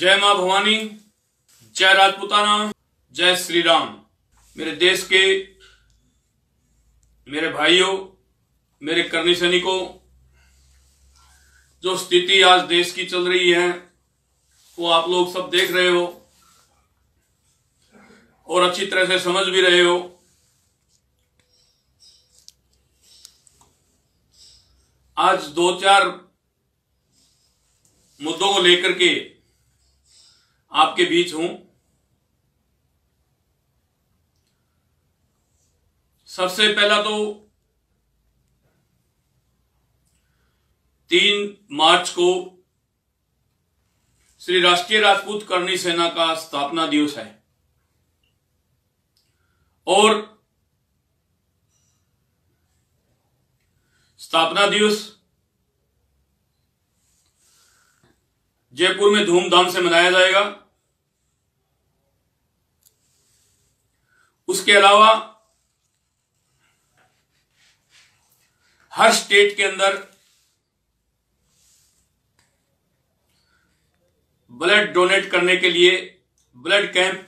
जय मां भवानी, जय राजपूताना, जय श्री राम। मेरे देश के मेरे भाइयों, मेरे करनी सैनिकों, जो स्थिति आज देश की चल रही है वो आप लोग सब देख रहे हो और अच्छी तरह से समझ भी रहे हो। आज दो चार मुद्दों को लेकर के आपके बीच हूं। सबसे पहला तो 3 मार्च को श्री राष्ट्रीय राजपूत करनी सेना का स्थापना दिवस है और स्थापना दिवस जयपुर में धूमधाम से मनाया जाएगा। उसके अलावा हर स्टेट के अंदर ब्लड डोनेट करने के लिए ब्लड कैंप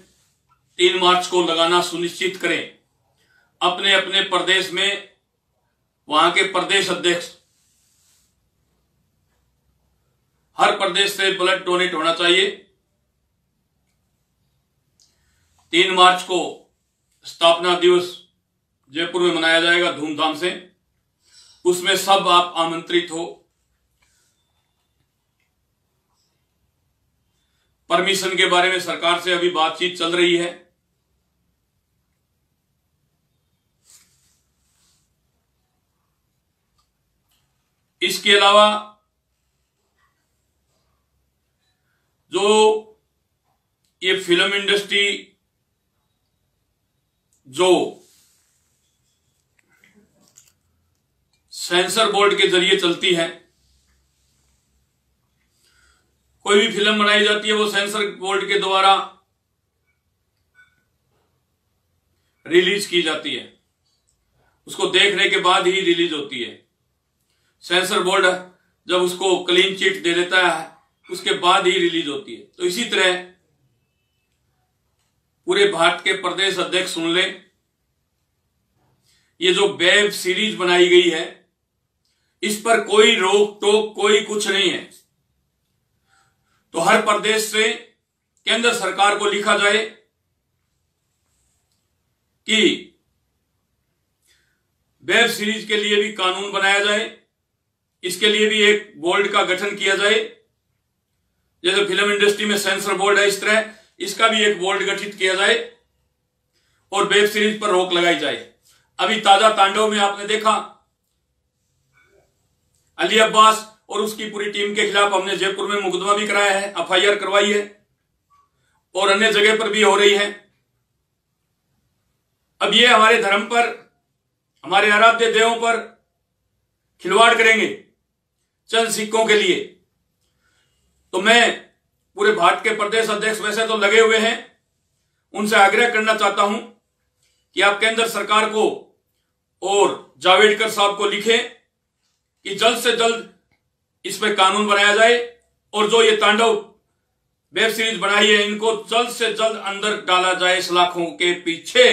3 मार्च को लगाना सुनिश्चित करें। अपने अपने प्रदेश में वहां के प्रदेश अध्यक्ष, हर प्रदेश से ब्लड डोनेट होना चाहिए। 3 मार्च को स्थापना दिवस जयपुर में मनाया जाएगा धूमधाम से। उसमें सब आप आमंत्रित हो। परमिशन के बारे में सरकार से अभी बातचीत चल रही है। इसके अलावा जो ये फिल्म इंडस्ट्री जो सेंसर बोर्ड के जरिए चलती है, कोई भी फिल्म बनाई जाती है वो सेंसर बोर्ड के द्वारा रिलीज की जाती है। उसको देखने के बाद ही रिलीज होती है। सेंसर बोर्ड जब उसको क्लीन चिट दे देता है उसके बाद ही रिलीज होती है। तो इसी तरह पूरे भारत के प्रदेश अध्यक्ष सुन लें, ये जो वेब सीरीज बनाई गई है इस पर कोई रोक टोक कोई कुछ नहीं है। तो हर प्रदेश से केंद्र सरकार को लिखा जाए कि वेब सीरीज के लिए भी कानून बनाया जाए, इसके लिए भी एक बोर्ड का गठन किया जाए। जैसे फिल्म इंडस्ट्री में सेंसर बोर्ड है, इस तरह इसका भी एक बोर्ड गठित किया जाए और वेब सीरीज पर रोक लगाई जाए। अभी ताजा तांडव में आपने देखा, अली अब्बास और उसकी पूरी टीम के खिलाफ हमने जयपुर में मुकदमा भी कराया है, एफआईआर करवाई है और अन्य जगह पर भी हो रही है। अब ये हमारे धर्म पर, हमारे आराध्य देवों पर खिलवाड़ करेंगे चंद सिक्कों के लिए। तो मैं पूरे भारत के प्रदेश अध्यक्ष वैसे तो लगे हुए हैं, उनसे आग्रह करना चाहता हूं कि आप केंद्र सरकार को और जावड़ेकर साहब को लिखें कि जल्द से जल्द इस पर कानून बनाया जाए और जो ये तांडव वेब सीरीज बनाई है इनको जल्द से जल्द अंदर डाला जाए सलाखों के पीछे।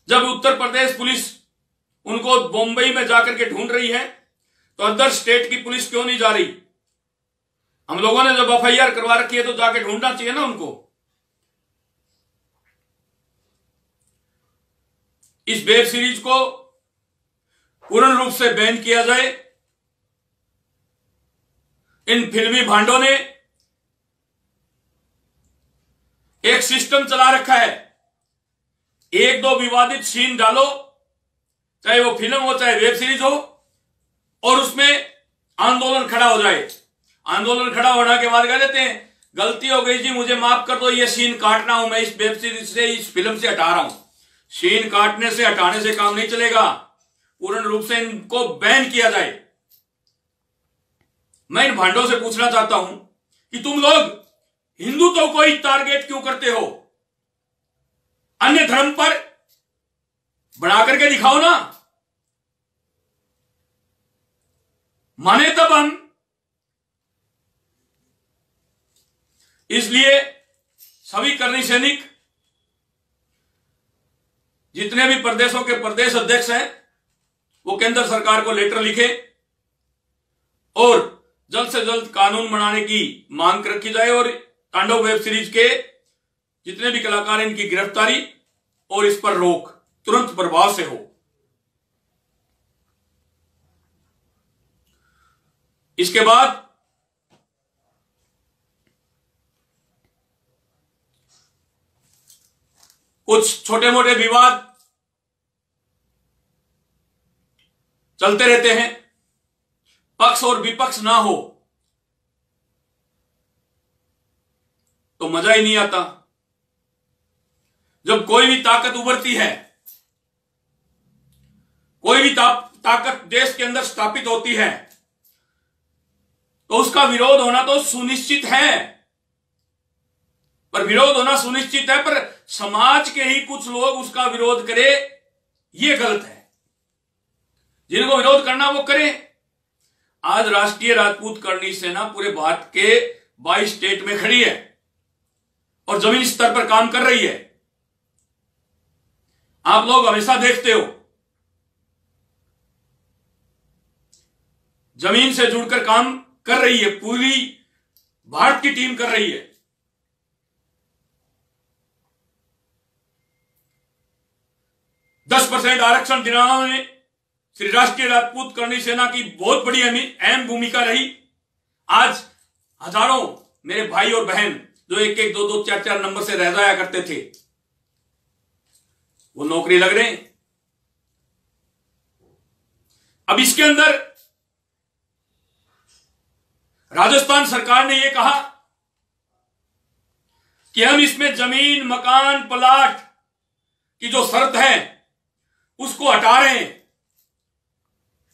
जब उत्तर प्रदेश पुलिस उनको बॉम्बई में जाकर के ढूंढ रही है तो अदर स्टेट की पुलिस क्यों नहीं जा रही? हम लोगों ने जब एफआईआर करवा रखी है तो जाके ढूंढना चाहिए ना उनको। इस वेब सीरीज को पूर्ण रूप से बैन किया जाए। इन फिल्मी भांडों ने एक सिस्टम चला रखा है, 1-2 विवादित सीन डालो, चाहे वो फिल्म हो चाहे वेब सीरीज हो, और उसमें आंदोलन खड़ा हो जाए। आंदोलन खड़ा होने के बाद कह देते हैं गलती हो गई जी, मुझे माफ कर दो, ये सीन काटना हूं, मैं इस वेब सीरीज से, इस फिल्म से हटा रहा हूं। सीन काटने से, हटाने से काम नहीं चलेगा, पूर्ण रूप से इनको बैन किया जाए। मैं इन भांडों से पूछना चाहता हूं कि तुम लोग हिंदुत्व को ही टारगेट क्यों करते हो? अन्य धर्म पर बना करके दिखाओ ना। माने तब हम इसलिए सभी करनी सैनिक, जितने भी प्रदेशों के प्रदेश अध्यक्ष हैं, वो केंद्र सरकार को लेटर लिखे और जल्द से जल्द कानून बनाने की मांग रखी जाए और तांडव वेब सीरीज के जितने भी कलाकार हैं इनकी गिरफ्तारी और इस पर रोक तुरंत प्रभाव से हो। इसके बाद कुछ छोटे मोटे विवाद चलते रहते हैं, पक्ष और विपक्ष ना हो तो मजा ही नहीं आता। जब कोई भी ताकत उभरती है, कोई भी ताकत देश के अंदर स्थापित होती है, तो उसका विरोध होना तो सुनिश्चित है। पर विरोध होना सुनिश्चित है, पर समाज के ही कुछ लोग उसका विरोध करे, यह गलत है। जिनको विरोध करना वो करें। आज राष्ट्रीय राजपूत करणी सेना पूरे भारत के 22 स्टेट में खड़ी है और जमीन स्तर पर काम कर रही है। आप लोग हमेशा देखते हो, जमीन से जुड़कर काम कर रही है, पूरी भारत की टीम कर रही है। %10 आरक्षण दिलाने में श्री राष्ट्रीय राजपूत करणी सेना की बहुत बड़ी अहम भूमिका रही। आज हजारों मेरे भाई और बहन जो 1-1, 2-2, 4-4 नंबर से रह जाया करते थे, वो नौकरी लग रहे हैं। अब इसके अंदर राजस्थान सरकार ने यह कहा कि हम इसमें जमीन, मकान, प्लाट की जो शर्त है उसको हटा रहे हैं,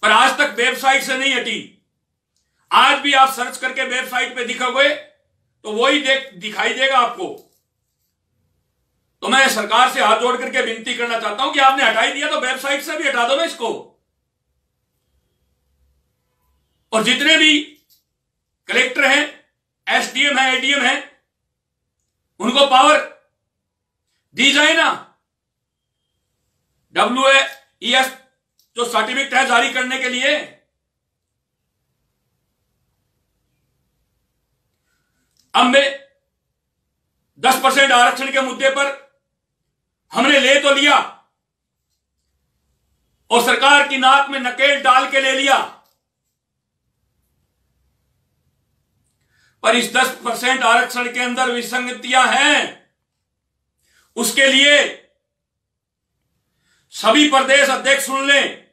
पर आज तक वेबसाइट से नहीं हटी। आज भी आप सर्च करके वेबसाइट पे दिखोगे तो वही दिखाई देगा आपको। तो मैं सरकार से हाथ जोड़ करके विनती करना चाहता हूं कि आपने हटा ही दिया तो वेबसाइट से भी हटा दो ना इसको। और जितने भी कलेक्टर हैं, एसडीएम है, एडीएम है, उनको पावर दी जाए ना। WAES जो सर्टिफिकेट है जारी करने के लिए, अब में 10% आरक्षण के मुद्दे पर हमने ले तो लिया और सरकार की नाक में नकेल डाल के ले लिया, पर इस 10% आरक्षण के अंदर विसंगतियां हैं। उसके लिए सभी प्रदेश अध्यक्ष सुन लें,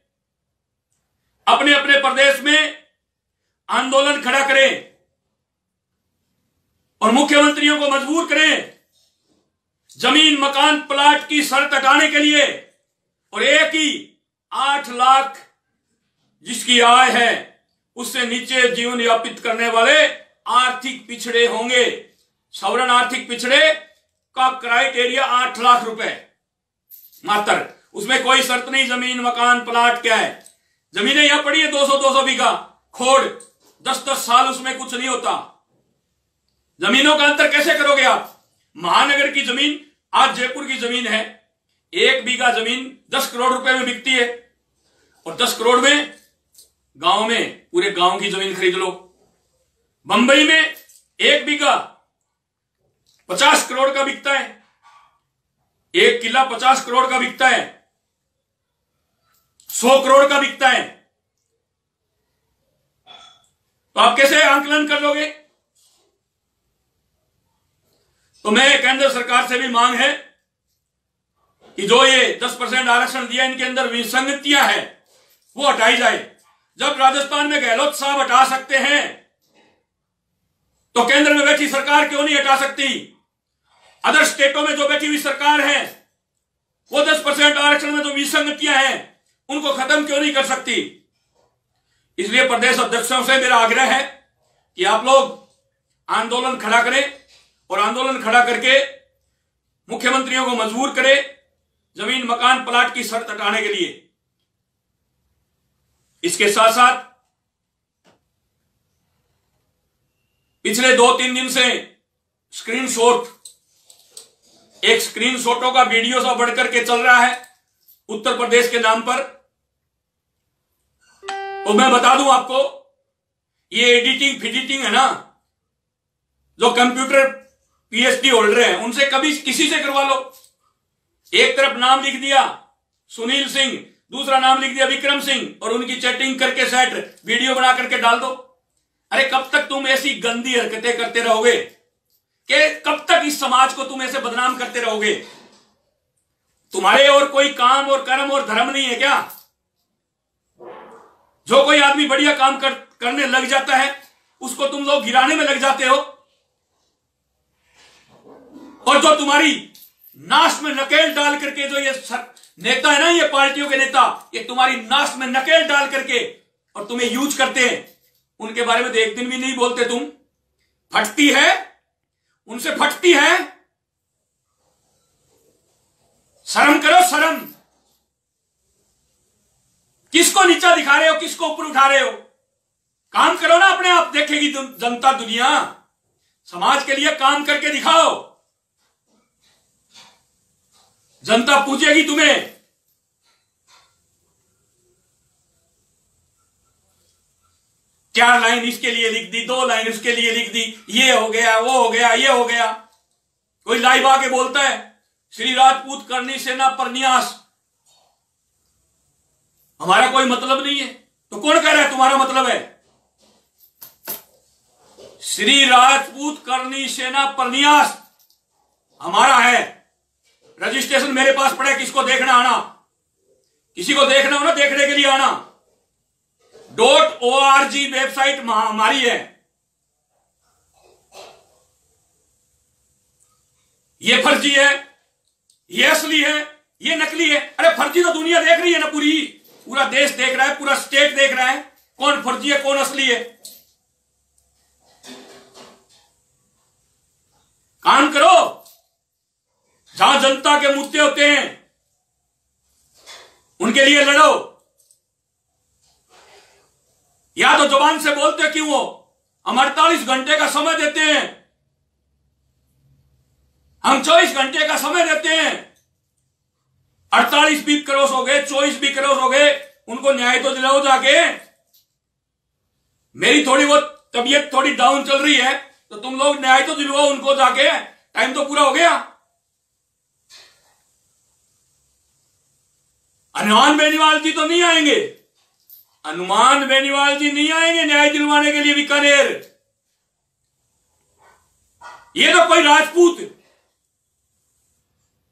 अपने अपने प्रदेश में आंदोलन खड़ा करें और मुख्यमंत्रियों को मजबूर करें जमीन, मकान, प्लाट की शर्त हटाने के लिए। और एक ही 8 लाख जिसकी आय है उससे नीचे जीवन यापित करने वाले आर्थिक पिछड़े होंगे। सवर्ण आर्थिक पिछड़े का क्राइटेरिया 8 लाख रुपए मात्र, उसमें कोई शर्त नहीं जमीन, मकान, प्लाट क्या है। जमीनें यहां पड़ी है 200-200 बीघा खोड़, 10-10 साल उसमें कुछ नहीं होता। जमीनों का अंतर कैसे करोगे आप? महानगर की जमीन, आज जयपुर की जमीन है, 1 बीघा जमीन 10 करोड़ रुपए में बिकती है, और 10 करोड़ में गांव में पूरे गांव की जमीन खरीद लो। बंबई में 1 बीघा 50 करोड़ का बिकता है, 1 किला 50 करोड़ का बिकता है, 100 करोड़ का बिकता है। तो आप कैसे आंकलन कर लोगे? तो मैं केंद्र सरकार से भी मांग है कि जो ये 10% आरक्षण दिया, इनके अंदर विसंगतियां है वो हटाई जाए। जब राजस्थान में गहलोत साहब हटा सकते हैं तो केंद्र में बैठी सरकार क्यों नहीं हटा सकती? अदर स्टेटों में जो बैठी हुई सरकार है वो 10% आरक्षण में जो विसंगतियां हैं उनको खत्म क्यों नहीं कर सकती? इसलिए प्रदेश अध्यक्षों से मेरा आग्रह है कि आप लोग आंदोलन खड़ा करें और आंदोलन खड़ा करके मुख्यमंत्रियों को मजबूर करें जमीन, मकान, प्लाट की शर्त हटाने के लिए। इसके साथ साथ पिछले 2-3 दिन से स्क्रीनशॉट, एक स्क्रीनशॉटों का वीडियो सा बढ़ करके चल रहा है उत्तर प्रदेश के नाम पर। तो मैं बता दूं आपको, ये एडिटिंग फिडिटिंग है ना, जो कंप्यूटर पीएचडी होल्डर हैं उनसे कभी किसी से करवा लो। एक तरफ नाम लिख दिया सुनील सिंह, दूसरा नाम लिख दिया विक्रम सिंह, और उनकी चैटिंग करके सेट वीडियो बना करके डाल दो। अरे कब तक तुम ऐसी गंदी हरकतें करते रहोगे? कि कब तक इस समाज को तुम ऐसे बदनाम करते रहोगे? तुम्हारे और कोई काम और कर्म और धर्म नहीं है क्या? जो कोई आदमी बढ़िया काम करने लग जाता है उसको तुम लोग गिराने में लग जाते हो, और जो तुम्हारी नाश में नकेल डाल करके जो ये नेता है ना, ये पार्टियों के नेता, ये तुम्हारी नाश में नकेल डाल करके और तुम्हें यूज करते हैं, उनके बारे में तो एक दिन भी नहीं बोलते तुम। फटती है, उनसे फटती है। शर्म करो, शर्म। किसको नीचा दिखा रहे हो, किसको ऊपर उठा रहे हो? काम करो ना अपने आप, देखेगी जनता दुनिया। समाज के लिए काम करके दिखाओ, जनता पूछेगी तुम्हें। चार लाइन इसके लिए लिख दी, 2 लाइन उसके लिए लिख दी, ये हो गया, वो हो गया, ये हो गया। कोई लाइव आके बोलता है श्री राजपूत करनी सेना पर न्यास, हमारा कोई मतलब नहीं है। तो कौन कह रहा है तुम्हारा मतलब है? श्री राजपूत करनी सेना पर न्यास हमारा है। रजिस्ट्रेशन मेरे पास पड़ा है, किसको देखना आना, किसी को देखना हो ना, देखने के लिए आना। .org वेबसाइट हमारी है। ये फर्जी है, ये असली है, ये नकली है। अरे फर्जी तो दुनिया देख रही है ना, पूरा देश देख रहा है, पूरा स्टेट देख रहा है कौन फर्जी है कौन असली है। काम करो, जहां जनता के मुद्दे होते हैं उनके लिए लड़ो। या तो जुबान से बोलते क्यों हो? हम 48 घंटे का समय देते हैं, हम 24 घंटे का समय देते हैं। 48 भी क्रॉस हो गए, 24 भी क्रॉस हो गए, उनको न्याय तो दिलाओ जाके। मेरी थोड़ी बहुत तबीयत थोड़ी डाउन चल रही है तो तुम लोग न्याय तो दिलवाओ उनको जाके, टाइम तो पूरा हो गया। हनुमान बेनीवाल जी तो नहीं आएंगे, हनुमान बेनीवाल जी नहीं आएंगे न्याय दिलवाने के लिए बीकानेर। ये तो कोई राजपूत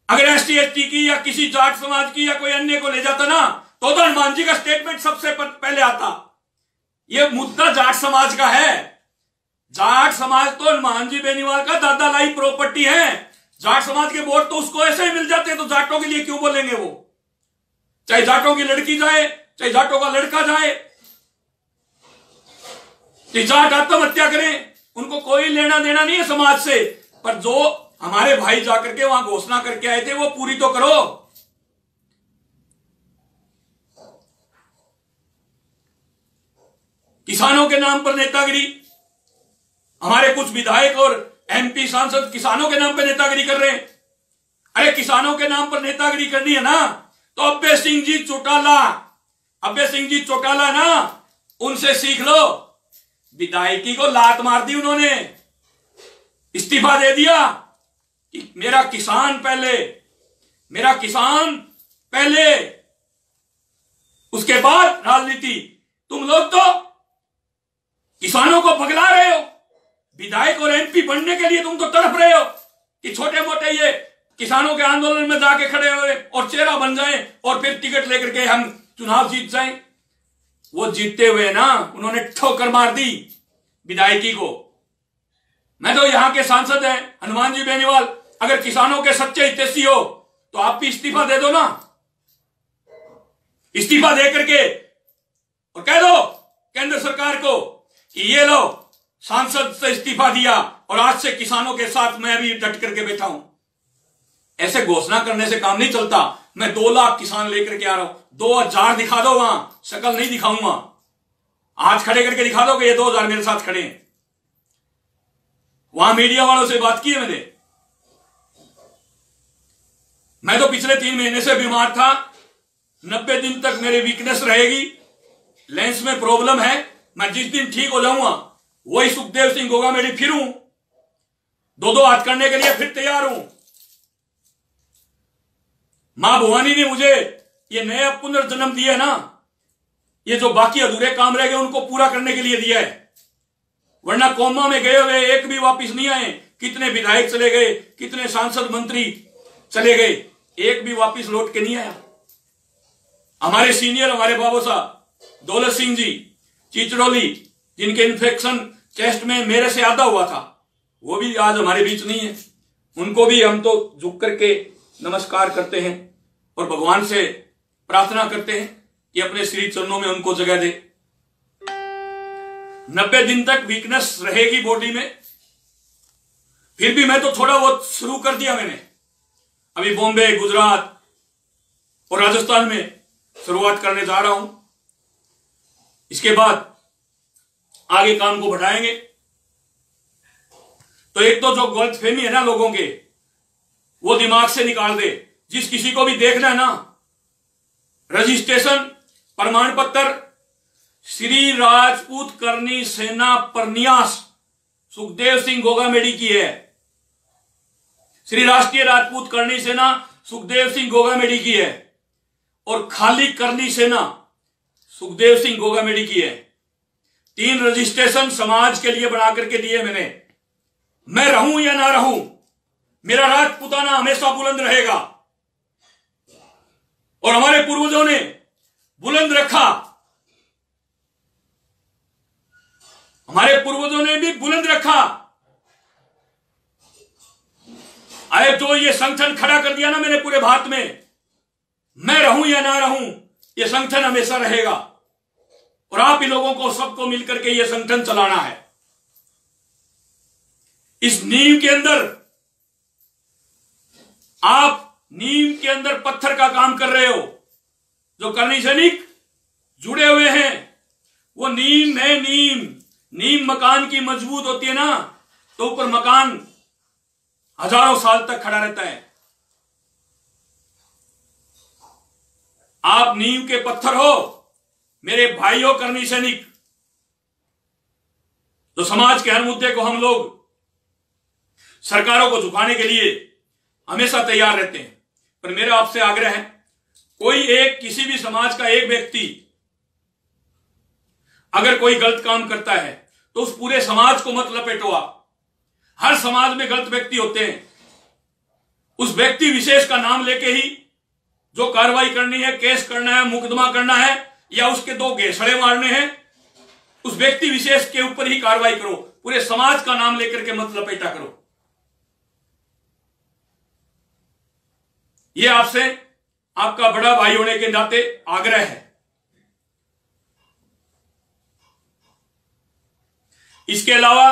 अगर ST/ST की या किसी जाट समाज की या कोई अन्य को ले जाता ना, तो हनुमान जी का स्टेटमेंट सबसे पहले आता। ये मुद्दा जाट समाज का है। जाट समाज तो हनुमान जी बेनीवाल का दादा लाई प्रॉपर्टी है। जाट समाज के वोट तो उसको ऐसे ही मिल जाते हैं, तो जाटों के लिए क्यों बोलेंगे वो? चाहे जाटों की लड़की जाए, चाहे जाटों का लड़का जाए, जाट आत्महत्या करें, उनको कोई लेना देना नहीं है समाज से। पर जो हमारे भाई जाकर के वहां घोषणा करके आए थे वो पूरी तो करो। किसानों के नाम पर नेतागिरी, हमारे कुछ विधायक और MP सांसद किसानों के नाम पर नेतागिरी कर रहे हैं। अरे किसानों के नाम पर नेतागिरी करनी है ना तो अभय सिंह जी चौटाला ना, उनसे सीख लो। विधायकी को लात मार दी उन्होंने, इस्तीफा दे दिया कि मेरा किसान पहले, उसके बाद राजनीति। तुम लोग तो किसानों को पगला रहे हो। विधायक और MP बनने के लिए तुम तो तड़प रहे हो कि छोटे मोटे ये किसानों के आंदोलन में जाके खड़े हुए और चेहरा बन जाएं और फिर टिकट लेकर के हम चुनाव जीत जाएं। वो जीतते हुए ना उन्होंने ठोकर मार दी विधायकी को। मैं तो यहां के सांसद हैं हनुमान जी बेनीवाल, अगर किसानों के सच्चे हितैषी हो तो आप भी इस्तीफा दे दो ना। इस्तीफा दे करके और कह दो केंद्र सरकार को कि ये लो सांसद से इस्तीफा दिया और आज से किसानों के साथ मैं भी डट करके बैठा हूं। ऐसे घोषणा करने से काम नहीं चलता। मैं 2 लाख किसान लेकर के आ रहा हूं, 2000 दिखा दो, वहां शकल नहीं दिखाऊंगा। आज खड़े करके दिखा दो कि ये 2000 मेरे साथ खड़े हैं। वहां मीडिया वालों से बात की है मैंने। मैं तो पिछले 3 महीने से बीमार था, 90 दिन तक मेरी वीकनेस रहेगी, लेंस में प्रॉब्लम है। मैं जिस दिन ठीक हो जाऊंगा वही सुखदेव सिंह गोगामेडी फिर हूं, 2-2 हाथ करने के लिए फिर तैयार हूं। मां भवानी ने मुझे ये नया पुनर्जन्म दिया है ना, ये जो बाकी अधूरे काम रह गए उनको पूरा करने के लिए दिया है। वरना कोमा में गए हुए एक भी वापस नहीं आए। कितने विधायक चले गए, कितने सांसद मंत्री चले गए, एक भी वापस लौट के नहीं आया। हमारे सीनियर, हमारे बाबू साहब दौलत सिंह जी चिचड़ोली, जिनके इन्फेक्शन चेस्ट में मेरे से आधा हुआ था, वो भी आज हमारे बीच नहीं है। उनको भी हम तो झुक करके नमस्कार करते हैं और भगवान से प्रार्थना करते हैं कि अपने श्री चरणों में उनको जगह दे। 90 दिन तक वीकनेस रहेगी बॉडी में, फिर भी मैं तो थोड़ा बहुत शुरू कर दिया मैंने। अभी बॉम्बे, गुजरात और राजस्थान में शुरुआत करने जा रहा हूं। इसके बाद आगे काम को बढ़ाएंगे। तो एक तो जो गलतफहमी है ना लोगों के, वो दिमाग से निकाल दे। जिस किसी को भी देखना है ना, रजिस्ट्रेशन प्रमाण पत्र श्री राजपूत करनी सेना प्रन्यास सुखदेव सिंह गोगामेडी की है। श्री राष्ट्रीय राजपूत करनी सेना सुखदेव सिंह गोगामेडी की है और खाली करनी सेना सुखदेव सिंह गोगामेडी की है। 3 रजिस्ट्रेशन समाज के लिए बना करके दिए मैंने। मैं रहूं या ना रहूं, मेरा राजपूताना हमेशा बुलंद रहेगा और हमारे पूर्वजों ने बुलंद रखा। हमारे पूर्वजों ने भी बुलंद रखा। अरे जो ये संगठन खड़ा कर दिया ना मैंने पूरे भारत में, मैं रहूं या ना रहूं, ये संगठन हमेशा रहेगा और आप ही लोगों को सबको मिलकर के ये संगठन चलाना है। इस नींव के अंदर, आप नींव के अंदर पत्थर का काम कर रहे हो। जो करनी सैनिक जुड़े हुए हैं, वो नींव है। नींव मकान की मजबूत होती है ना, तो ऊपर मकान हजारों साल तक खड़ा रहता है। आप नींव के पत्थर हो मेरे भाई हो करनी सैनिक। तो समाज के हर मुद्दे को हम लोग सरकारों को झुकाने के लिए हमेशा तैयार रहते हैं। पर मेरा आपसे आग्रह है, कोई एक, किसी भी समाज का एक व्यक्ति अगर कोई गलत काम करता है तो उस पूरे समाज को मत लपेटो आप। हर समाज में गलत व्यक्ति होते हैं। उस व्यक्ति विशेष का नाम लेके ही जो कार्रवाई करनी है, केस करना है, मुकदमा करना है या उसके 2 घेसड़े मारने हैं, उस व्यक्ति विशेष के ऊपर ही कार्रवाई करो। पूरे समाज का नाम लेकर के मत लपेटा करो। यह आपसे, आपका बड़ा भाई होने के नाते आग्रह है। इसके अलावा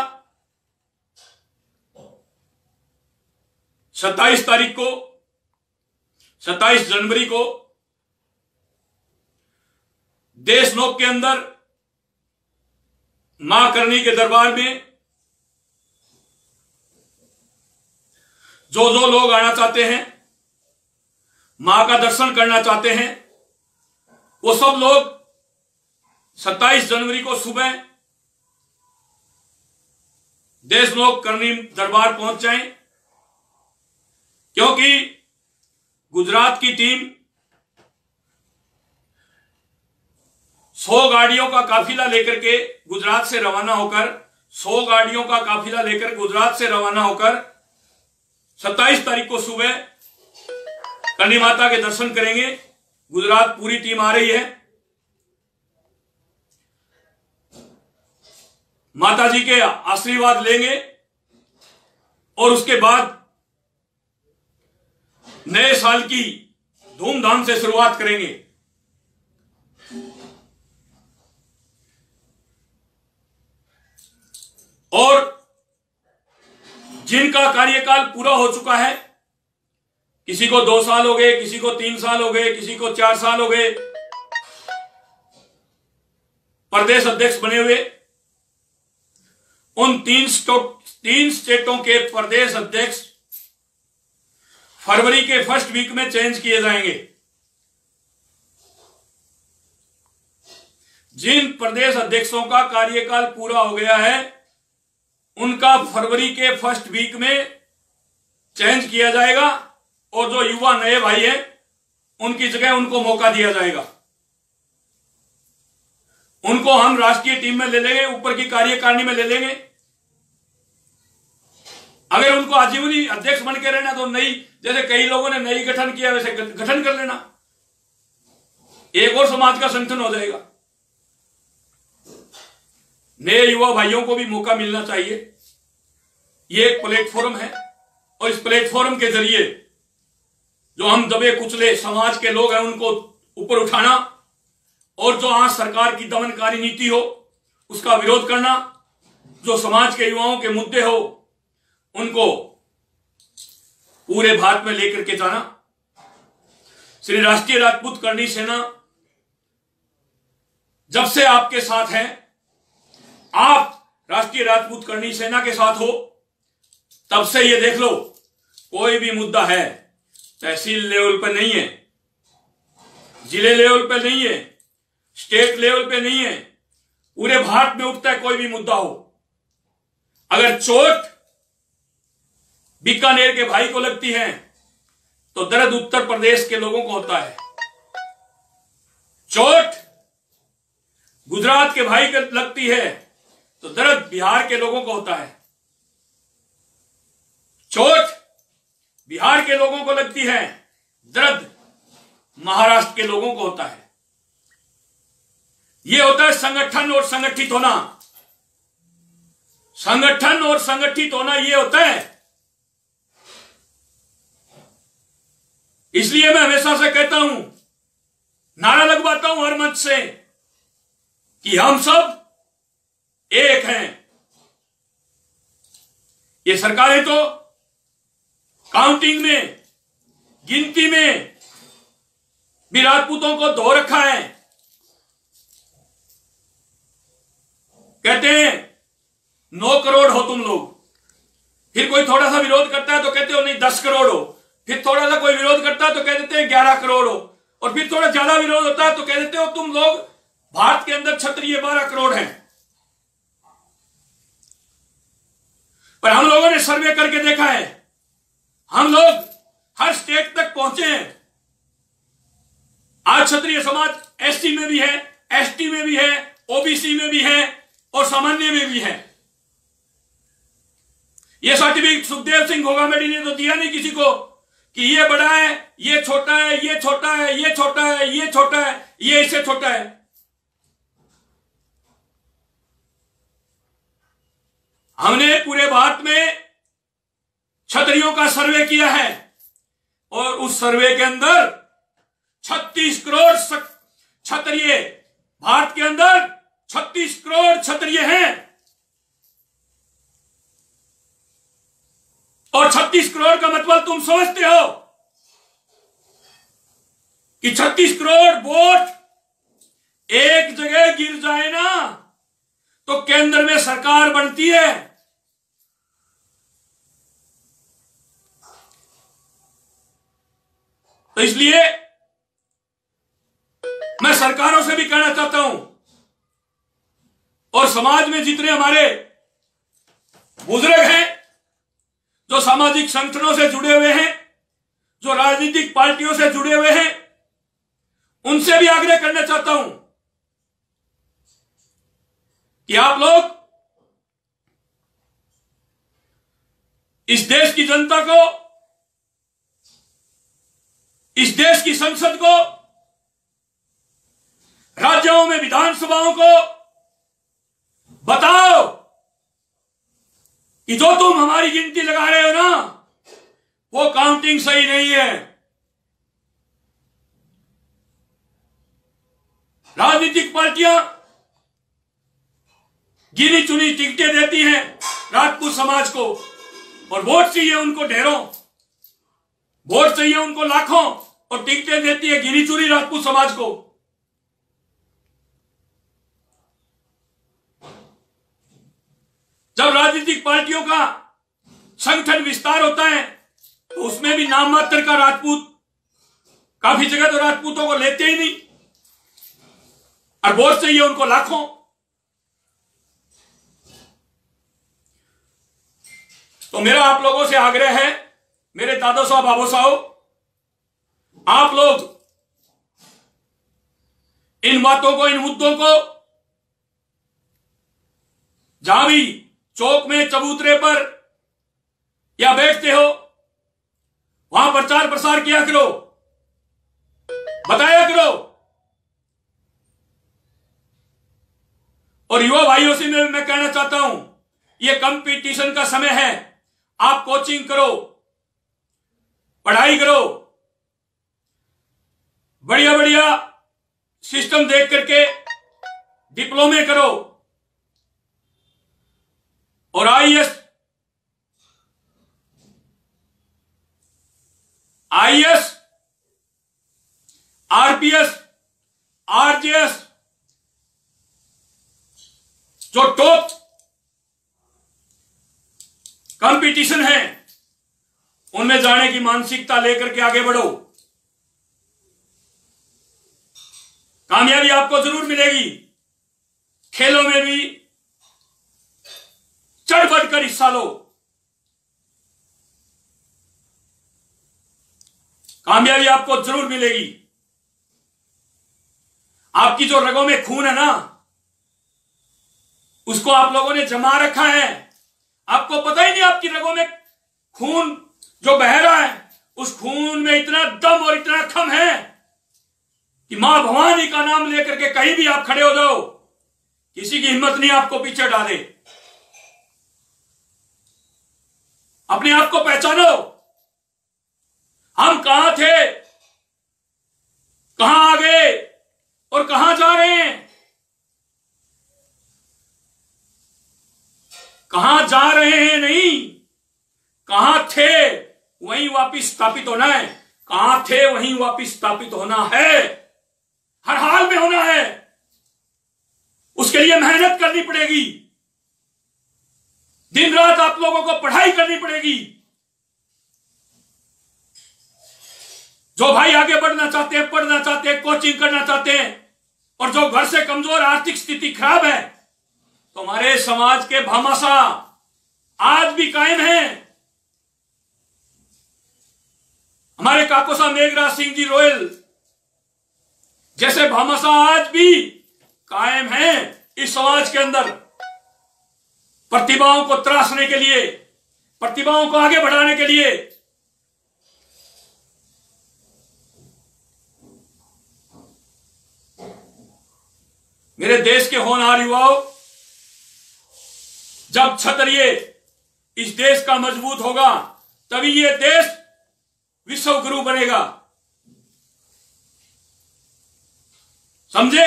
27 तारीख को, 27 जनवरी को देशनोक के अंदर मां करनी के दरबार में जो लोग आना चाहते हैं, मां का दर्शन करना चाहते हैं, वो सब लोग 27 जनवरी को सुबह देशनोक करनी दरबार पहुंच जाएं, क्योंकि गुजरात की टीम 100 गाड़ियों का काफिला लेकर के गुजरात से रवाना होकर 100 गाड़ियों का काफिला लेकर गुजरात से रवाना होकर 27 तारीख को सुबह करनी माता के दर्शन करेंगे। गुजरात पूरी टीम आ रही है। माता जी के आशीर्वाद लेंगे और उसके बाद नए साल की धूमधाम से शुरुआत करेंगे। और जिनका कार्यकाल पूरा हो चुका है, किसी को 2 साल हो गए, किसी को 3 साल हो गए, किसी को 4 साल हो गए प्रदेश अध्यक्ष बने हुए, उन तीन स्टेटों के प्रदेश अध्यक्ष फरवरी के फर्स्ट वीक में चेंज किए जाएंगे। जिन प्रदेश अध्यक्षों का कार्यकाल पूरा हो गया है उनका फरवरी के फर्स्ट वीक में चेंज किया जाएगा और जो युवा नए भाई हैं उनकी जगह उनको मौका दिया जाएगा। उनको हम राष्ट्रीय टीम में ले लेंगे, ऊपर की कार्यकारिणी में ले लेंगे। अगर उनको आजीवनी अध्यक्ष बन के रहना तो नई, जैसे कई लोगों ने नई गठन किया वैसे गठन कर लेना, एक और समाज का संगठन हो जाएगा। नए युवा भाइयों को भी मौका मिलना चाहिए। ये एक प्लेटफॉर्म है और इस प्लेटफॉर्म के जरिए जो हम दबे कुचले समाज के लोग हैं उनको ऊपर उठाना और जो आज सरकार की दमनकारी नीति हो उसका विरोध करना, जो समाज के युवाओं के मुद्दे हो उनको पूरे भारत में लेकर के जाना। श्री राष्ट्रीय राजपूत करणी सेना जब से आपके साथ है, आप राष्ट्रीय राजपूत करणी सेना के साथ हो, तब से ये देख लो कोई भी मुद्दा है तहसील लेवल पर नहीं है, जिले लेवल पर नहीं है, स्टेट लेवल पे नहीं है, पूरे भारत में उठता है कोई भी मुद्दा हो, अगर चोट बीकानेर के भाई को लगती है तो दर्द उत्तर प्रदेश के लोगों को होता है। चोट गुजरात के भाई को लगती है तो दर्द बिहार के लोगों को होता है। चोट बिहार के लोगों को लगती है, दर्द महाराष्ट्र के लोगों को होता है। यह होता है संगठन और संगठित होना। संगठन और संगठित होना यह होता है। इसलिए मैं हमेशा से कहता हूं, नारा लगवाता हूं हर मंच से कि हम सब एक हैं। ये सरकारें तो काउंटिंग में, गिनती में भी राजपूतों को धो रखा है। कहते हैं 9 करोड़ हो तुम लोग, फिर कोई थोड़ा सा विरोध करता है तो कहते हो नहीं 10 करोड़ हो, फिर थोड़ा सा कोई विरोध करता है तो कह देते हैं 11 करोड़ हो, और फिर थोड़ा ज्यादा विरोध होता है तो कह देते हो तुम लोग भारत के अंदर क्षत्रिय 12 करोड़ हैं। पर हम लोगों ने सर्वे करके देखा है, हम लोग हर स्टेट तक पहुंचे हैं। आज क्षत्रिय समाज एससी में भी है, एसटी में भी है, ओबीसी में भी है और सामान्य में भी है। यह सर्टिफिकेट सुखदेव सिंह घोगामेडी ने तो दिया नहीं किसी को कि ये बड़ा है, ये छोटा है, ये छोटा है, ये छोटा है, ये छोटा है, ये इससे छोटा है। हमने पूरे भारत में क्षत्रियों का सर्वे किया है और उस सर्वे के अंदर 36 करोड़ क्षत्रिय, भारत के अंदर 36 करोड़ क्षत्रिय हैं और 36 करोड़ का मतलब तुम समझते हो कि 36 करोड़ वोट एक जगह गिर जाए ना तो केंद्र में सरकार बनती है। तो इसलिए मैं सरकारों से भी कहना चाहता हूं और समाज में जितने हमारे बुजुर्ग हैं, जो सामाजिक संगठनों से जुड़े हुए हैं, जो राजनीतिक पार्टियों से जुड़े हुए हैं, उनसे भी आग्रह करना चाहता हूं कि आप लोग इस देश की जनता को, इस देश की संसद को, राज्यों में विधानसभाओं को बताओ कि जो तुम हमारी गिनती लगा रहे हो ना, वो काउंटिंग सही नहीं है। राजनीतिक पार्टियां गिनी चुनी टिकटें देती हैं राजपूत समाज को और वोट चाहिए उनको ढेरों, वोट चाहिए उनको लाखों और टिकटें देती है गिनी चुनी राजपूत समाज को। जब राजनीतिक पार्टियों का संगठन विस्तार होता है तो उसमें भी नाम मात्र का राजपूत, काफी जगह तो राजपूतों को लेते ही नहीं और वोट चाहिए उनको लाखों। तो मेरा आप लोगों से आग्रह है, मेरे दादो साहब बाबू साहब, आप लोग इन बातों को, इन मुद्दों को जहां भी चौक में, चबूतरे पर या बैठते हो वहां प्रचार प्रसार किया करो, बताया करो। और युवा भाइयों से मैं कहना चाहता हूं, यह कंपटीशन का समय है, आप कोचिंग करो, पढ़ाई करो, बढ़िया बढ़िया सिस्टम देख करके डिप्लोमे करो और आईएएस, आरपीएस, आरजेएस जो टॉप कंपटीशन है उनमें जाने की मानसिकता लेकर के आगे बढ़ो। कामयाबी आपको जरूर मिलेगी। खेलों में भी चढ़ बढ़कर हिस्सा लो, कामयाबी आपको जरूर मिलेगी। आपकी जो रगों में खून है ना, उसको आप लोगों ने जमा रखा है, आपको पता ही नहीं आपकी रगों में खून जो बह रहा है, उस खून में इतना दम और इतना खम है कि मां भवानी का नाम लेकर के कहीं भी आप खड़े हो जाओ, किसी की हिम्मत नहीं आपको पीछे डाले। अपने आप को पहचानो, हम कहां थे, कहां आ गए और कहां जा रहे हैं। कहां जा रहे हैं नहीं, कहां थे वहीं वापिस स्थापित होना है। कहां थे वहीं वापिस स्थापित होना है, हर हाल में होना है। उसके लिए मेहनत करनी पड़ेगी, दिन रात आप लोगों को पढ़ाई करनी पड़ेगी। जो भाई आगे बढ़ना चाहते हैं, पढ़ना चाहते हैं, कोचिंग करना चाहते हैं, और जो घर से कमजोर, आर्थिक स्थिति खराब है, तो हमारे समाज के भामाशाह आज भी कायम हैं। हमारे काकोसा मेघराज सिंह जी रोयल जैसे भामाशाह आज भी कायम हैं इस समाज के अंदर, प्रतिभाओं को तराशने के लिए, प्रतिभाओं को आगे बढ़ाने के लिए। मेरे देश के होनहार युवाओं, जब क्षत्रिय इस देश का मजबूत होगा तभी यह देश विश्व गुरु बनेगा, समझे?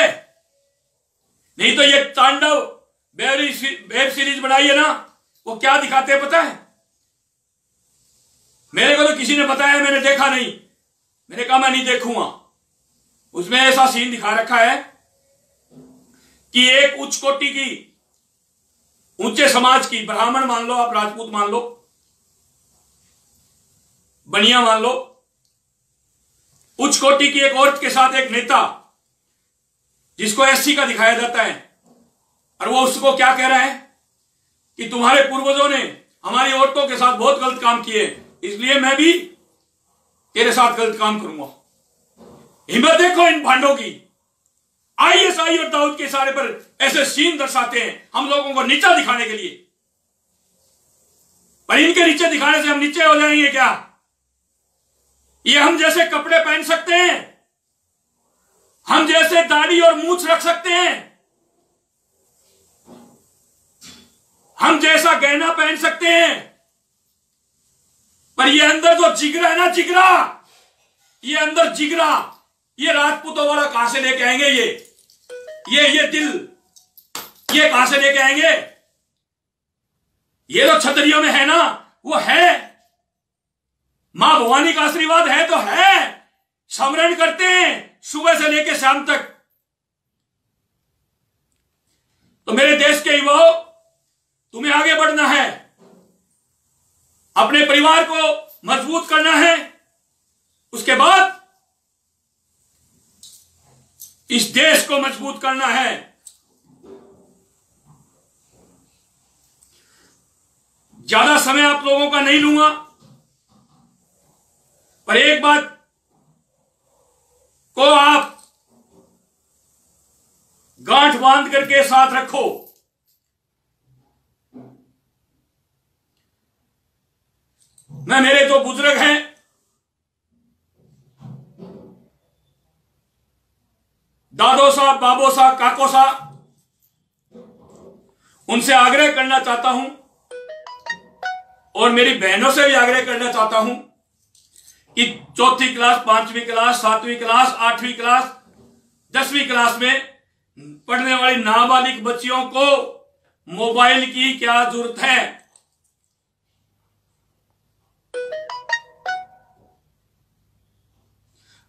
नहीं तो ये तांडव वेब सीरीज बनाई है ना, वो क्या दिखाते हैं पता है? मेरे को तो किसी ने बताया, मैंने देखा नहीं, मैंने कहा मैं नहीं देखूंगा। उसमें ऐसा सीन दिखा रखा है कि एक उच्च कोटि की, ऊंचे समाज की, ब्राह्मण मान लो आप, राजपूत मान लो, बनिया मान लो, उच्च कोटि की एक औरत के साथ एक नेता जिसको एससी का दिखाया जाता है, और वो उसको क्या कह रहा है कि तुम्हारे पूर्वजों ने हमारी औरतों के साथ बहुत गलत काम किए, इसलिए मैं भी तेरे साथ गलत काम करूंगा। हिम्मत देखो इन भांडों की। आईएसआई और दाऊद के इशारे पर ऐसे सीन दर्शाते हैं हम लोगों को नीचा दिखाने के लिए, पर इनके नीचे दिखाने से हम नीचे हो जाएंगे क्या? ये हम जैसे कपड़े पहन सकते हैं, हम जैसे दाढ़ी और मूंछ रख सकते हैं, हम जैसा गहना पहन सकते हैं, पर ये अंदर जो जिगरा है ना, जिगरा, ये अंदर जिगरा, ये राजपूतों वाला कहां से लेके आएंगे? ये दिल, ये कहां से लेके आएंगे? ये तो क्षत्रियों में है ना, वो है, मां भवानी का आशीर्वाद है तो है, स्मरण करते हैं सुबह से लेकर शाम तक। तो मेरे देश के युवाओं, तुम्हें आगे बढ़ना है, अपने परिवार को मजबूत करना है, उसके बाद इस देश को मजबूत करना है। ज्यादा समय आप लोगों का नहीं लूंगा, पर एक बात को आप गांठ बांध करके साथ रखो। मेरे दो बुजुर्ग हैं, दादो साहब, बाबो साहब, काको साहब, उनसे आग्रह करना चाहता हूं और मेरी बहनों से भी आग्रह करना चाहता हूं कि 4वीं क्लास, 5वीं क्लास, 7वीं क्लास, 8वीं क्लास, 10वीं क्लास में पढ़ने वाली नाबालिग बच्चियों को मोबाइल की क्या जरूरत है।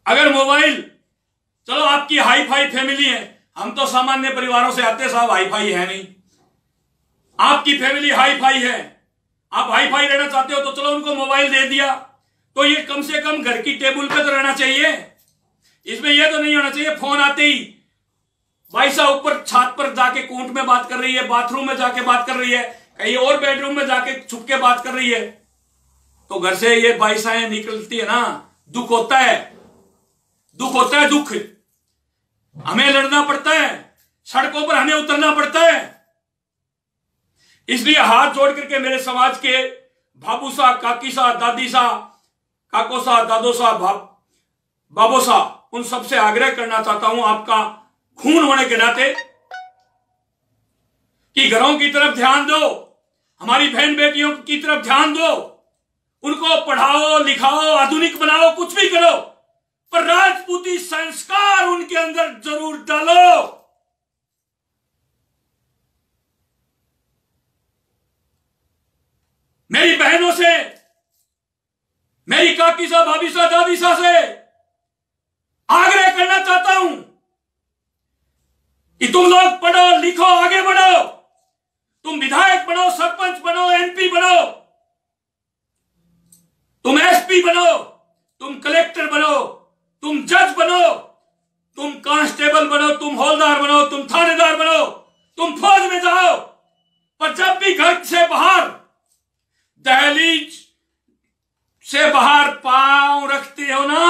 अगर मोबाइल, चलो आपकी हाई फाई फैमिली है, हम तो सामान्य परिवारों से आते साहब, हाई फाई है नहीं। आपकी फैमिली हाई फाई है, आप हाई फाई रहना चाहते हो तो चलो उनको मोबाइल दे दिया, तो ये कम से कम घर की टेबल पे तो रहना चाहिए। इसमें यह तो नहीं होना चाहिए फोन आते ही भाई साहब ऊपर छत पर जाके कूंट में बात कर रही है, बाथरूम में जाके बात कर रही है, कहीं और बेडरूम में जाके छुप के बात कर रही है। तो घर से ये बाइसाएं निकलती है ना, दुख होता है, दुख होता है, दुख। हमें लड़ना पड़ता है, सड़कों पर हमें उतरना पड़ता है। इसलिए हाथ जोड़ करके मेरे समाज के बाबू साहब, काकी साहब, दादी साहब, काको साहब, दादो साहब, बाबो साहब, उन सबसे आग्रह करना चाहता हूं आपका खून होने के नाते कि घरों की तरफ ध्यान दो, हमारी बहन बेटियों की तरफ ध्यान दो, उनको पढ़ाओ, लिखाओ, आधुनिक बनाओ, कुछ भी करो, पर राजपूती संस्कार उनके अंदर जरूर डालो। मेरी बहनों से, मेरी काकी साहब, भाभी साहब, दादी साहब से आग्रह करना चाहता हूं कि तुम लोग पढ़ो, लिखो, आगे बढ़ो, तुम विधायक बनो, सरपंच बनो, एमपी बनो, तुम एसपी बनो, तुम कलेक्टर बनो, तुम जज बनो, तुम कांस्टेबल बनो, तुम हौलदार बनो, तुम थानेदार बनो, तुम फौज में जाओ, पर जब भी घर से बाहर, दहलीज से बाहर पांव रखते हो ना,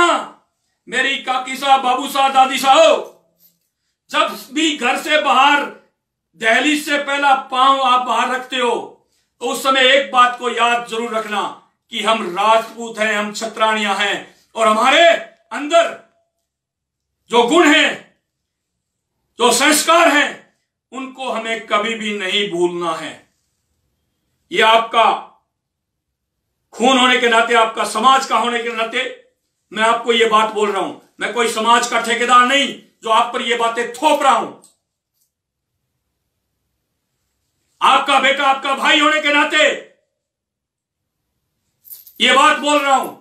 मेरी काकी साहब, बाबू साहब, दादी साहब, जब भी घर से बाहर दहलीज से पहला पांव आप बाहर रखते हो तो उस समय एक बात को याद जरूर रखना कि हम राजपूत हैं, हम छत्राणियां हैं, और हमारे अंदर जो गुण हैं, जो संस्कार हैं, उनको हमें कभी भी नहीं भूलना है। यह आपका खून होने के नाते, आपका समाज का होने के नाते मैं आपको यह बात बोल रहा हूं। मैं कोई समाज का ठेकेदार नहीं जो आप पर यह बातें थोप रहा हूं। आपका बेटा, आपका भाई होने के नाते यह बात बोल रहा हूं।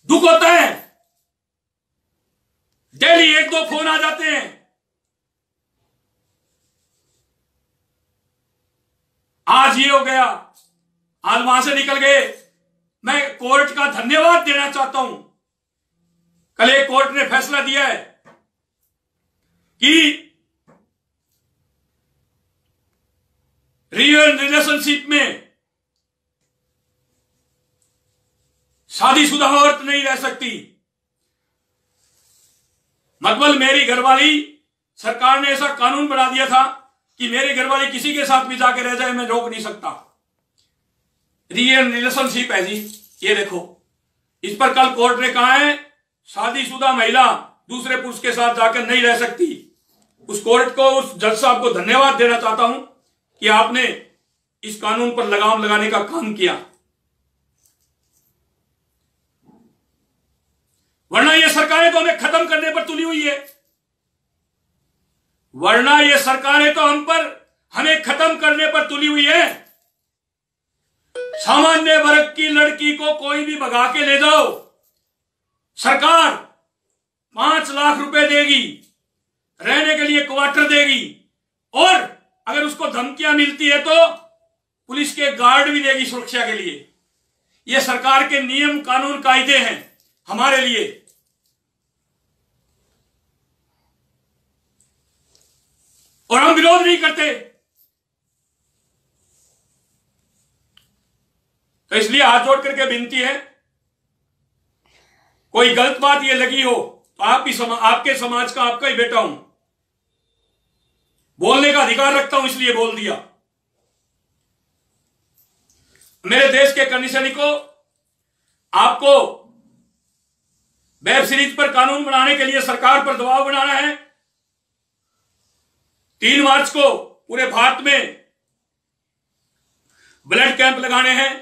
दुख होता है, डेली 1-2 फोन आ जाते हैं, आज ये हो गया, आज वहां से निकल गए। मैं कोर्ट का धन्यवाद देना चाहता हूं। कल एक कोर्ट ने फैसला दिया है कि रियल रिलेशनशिप में शादीशुदा औरत नहीं रह सकती। मतलब मेरी घरवाली, सरकार ने ऐसा कानून बना दिया था कि मेरी घरवाली किसी के साथ भी जाके रह जाए, मैं रोक नहीं सकता। रियल रिलेशनशिप है जी, ये देखो, इस पर कल कोर्ट ने कहा है शादीशुदा महिला दूसरे पुरुष के साथ जाकर नहीं रह सकती। उस कोर्ट को, उस जज साहब को धन्यवाद देना चाहता हूं कि आपने इस कानून पर लगाम लगाने का काम किया, वरना ये सरकारें तो हमें खत्म करने पर तुली हुई है। वरना ये सरकारें तो हमें खत्म करने पर तुली हुई है। सामान्य वर्ग की लड़की को कोई भी भगा के ले जाओ, सरकार 5 लाख रुपए देगी, रहने के लिए क्वार्टर देगी, और अगर उसको धमकियां मिलती है तो पुलिस के गार्ड भी देगी सुरक्षा के लिए। ये सरकार के नियम कानून कायदे हैं हमारे लिए। और हम विरोध नहीं करते। तो इसलिए हाथ जोड़ करके विनती है, कोई गलत बात ये लगी हो तो आपके समाज का आपका ही बेटा हूं, बोलने का अधिकार रखता हूं, इसलिए बोल दिया। मेरे देश के करनी सैनिकों, आपको वेब सीरीज पर कानून बनाने के लिए सरकार पर दबाव बनाना है। 3 मार्च को पूरे भारत में ब्लड कैंप लगाने हैं।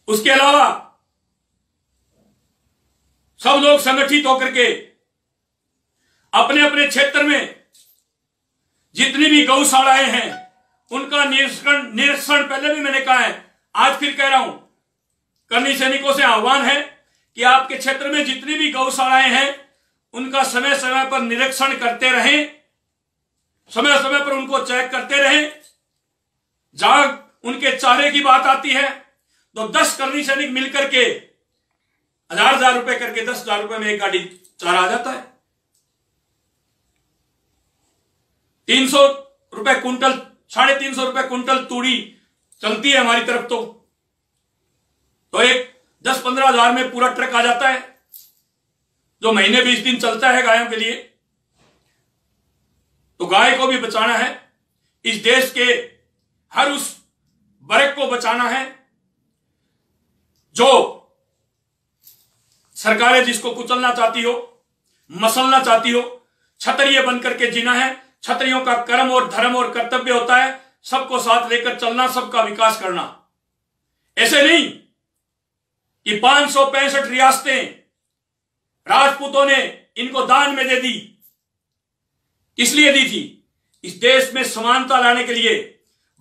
उसके अलावा सब लोग संगठित होकर के अपने अपने क्षेत्र में जितनी भी गौशालाएं हैं उनका निरीक्षण पहले भी मैंने कहा है, आज फिर कह रहा हूं, करनी सैनिकों से आह्वान है कि आपके क्षेत्र में जितनी भी गौशालाएं हैं उनका समय समय पर निरीक्षण करते रहें, समय समय पर उनको चेक करते रहें। जहां उनके चारे की बात आती है तो 10 करनी सैनिक मिलकर के 1000 रुपए करके 10,000 रुपए में एक गाड़ी चारा आ जाता है। 300 रुपए कुंटल, 350 रुपए कुंटल तूड़ी चलती है हमारी तरफ। तो एक 10-15 हजार में पूरा ट्रक आ जाता है, जो महीने 20 दिन चलता है गायों के लिए। तो गाय को भी बचाना है, इस देश के हर उस वर्ग को बचाना है जो सरकारें जिसको कुचलना चाहती हो, मसलना चाहती हो। क्षत्रिय बनकर के जीना है। क्षत्रियों का कर्म और धर्म और कर्तव्य होता है सबको साथ लेकर चलना, सबका विकास करना। ऐसे नहीं कि 565 रियासतें राजपूतों ने इनको दान में दे दी। इसलिए दी थी इस देश में समानता लाने के लिए,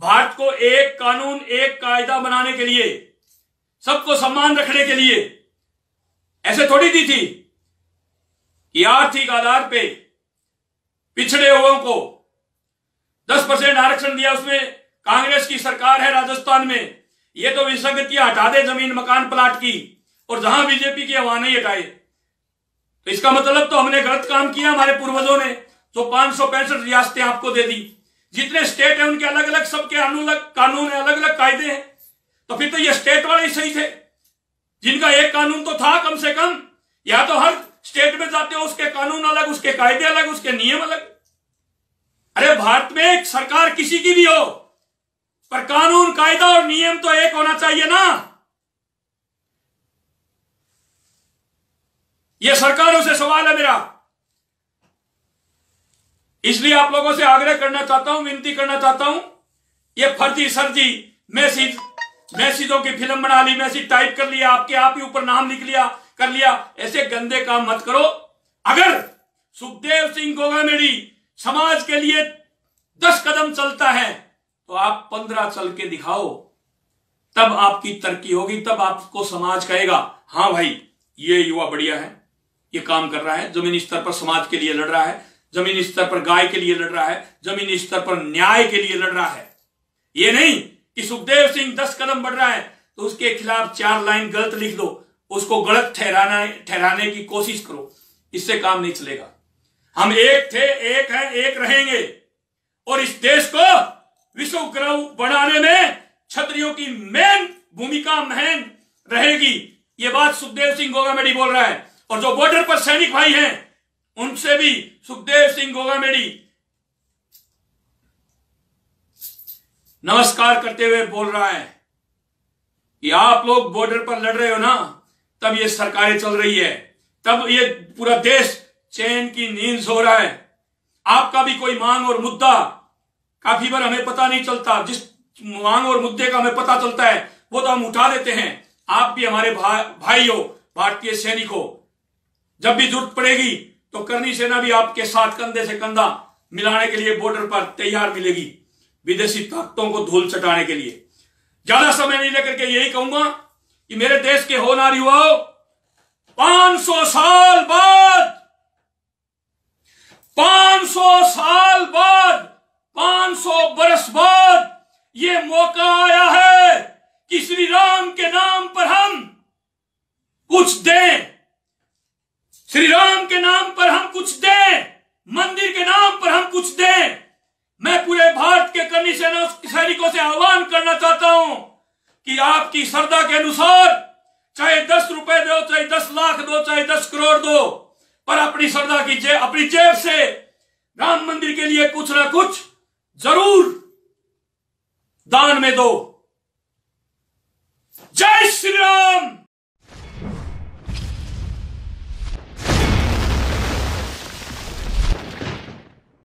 भारत को एक कानून एक कायदा बनाने के लिए, सबको सम्मान रखने के लिए। ऐसे थोड़ी दी थी कि आर्थिक आधार पे पिछड़े हुओं को 10% आरक्षण दिया। उसमें कांग्रेस की सरकार है राजस्थान में, ये तो विसंगतियां हटा दे जमीन मकान प्लाट की, और जहां बीजेपी की वहां नहीं हटाए। तो इसका मतलब तो हमने गलत काम किया हमारे पूर्वजों ने, जो 565 रियासतें आपको दे दी। जितने स्टेट है उनके अलग अलग सबके अलग कानून है, अलग अलग कायदे हैं। तो फिर तो ये स्टेट वाले ही सही थे, जिनका एक कानून तो था कम से कम। या तो हर स्टेट में जाते हो उसके कानून अलग, उसके कायदे अलग, उसके नियम अलग। अरे भारत में एक सरकार किसी की भी हो, पर कानून कायदा और नियम तो एक होना चाहिए ना। यह सरकारों से सवाल है मेरा। इसलिए आप लोगों से आग्रह करना चाहता हूं, विनती करना चाहता हूं, ये फर्जी सरजी मैसेजों की फिल्म बना ली, मैसेज टाइप कर लिया, आपके आप ही ऊपर नाम लिख लिया, कर लिया, ऐसे गंदे काम मत करो। अगर सुखदेव सिंह गोगामेडी समाज के लिए 10 कदम चलता है तो आप 15 चल के दिखाओ, तब आपकी तरक्की होगी, तब आपको समाज कहेगा हां भाई ये युवा बढ़िया है, ये काम कर रहा है, जमीनी स्तर पर समाज के लिए लड़ रहा है, जमीनी स्तर पर गाय के लिए लड़ रहा है, जमीनी स्तर पर न्याय के लिए लड़ रहा है। ये नहीं कि सुखदेव सिंह 10 कदम बढ़ रहा है तो उसके खिलाफ 4 लाइन गलत लिख दो, उसको गलत ठहराने की कोशिश करो। इससे काम नहीं चलेगा। हम एक थे, एक हैं, एक रहेंगे, और इस देश को विश्व गुरु बनाने में क्षत्रियों की मेन भूमिका महन रहेगी। ये बात सुखदेव सिंह गोगामेडी बोल रहा है। और जो बॉर्डर पर सैनिक भाई हैं उनसे भी सुखदेव सिंह गोगामेडी नमस्कार करते हुए बोल रहा है कि आप लोग बॉर्डर पर लड़ रहे हो ना, तब ये सरकारें चल रही है, तब ये पूरा देश चैन की नींद सो रहा है। आपका भी कोई मांग और मुद्दा काफी बार हमें पता नहीं चलता, जिस मांग और मुद्दे का हमें पता चलता है वो तो हम उठा देते हैं। आप भी हमारे भाई हो, भारतीय सैनिक हो। जब भी जरूरत पड़ेगी तो करनी सेना भी आपके साथ कंधे से कंधा मिलाने के लिए बॉर्डर पर तैयार मिलेगी, विदेशी ताकतों को धूल चटाने के लिए। ज्यादा समय नहीं लेकर के यही कहूंगा कि मेरे देश के होनहार युवाओं, 500 साल बाद 500 बरस बाद ये मौका आया है कि राम के नाम पर हम कुछ दें, श्री राम के नाम पर हम कुछ दें, मंदिर के नाम पर हम कुछ दें। मैं पूरे भारत के करनी सैनिकों से आह्वान करना चाहता हूं कि आपकी श्रद्धा के अनुसार चाहे 10 रुपए दो, चाहे 10 लाख दो, चाहे 10 करोड़ दो, पर अपनी श्रद्धा की अपनी जेब से राम मंदिर के लिए कुछ ना कुछ जरूर दान में दो। जय श्री राम।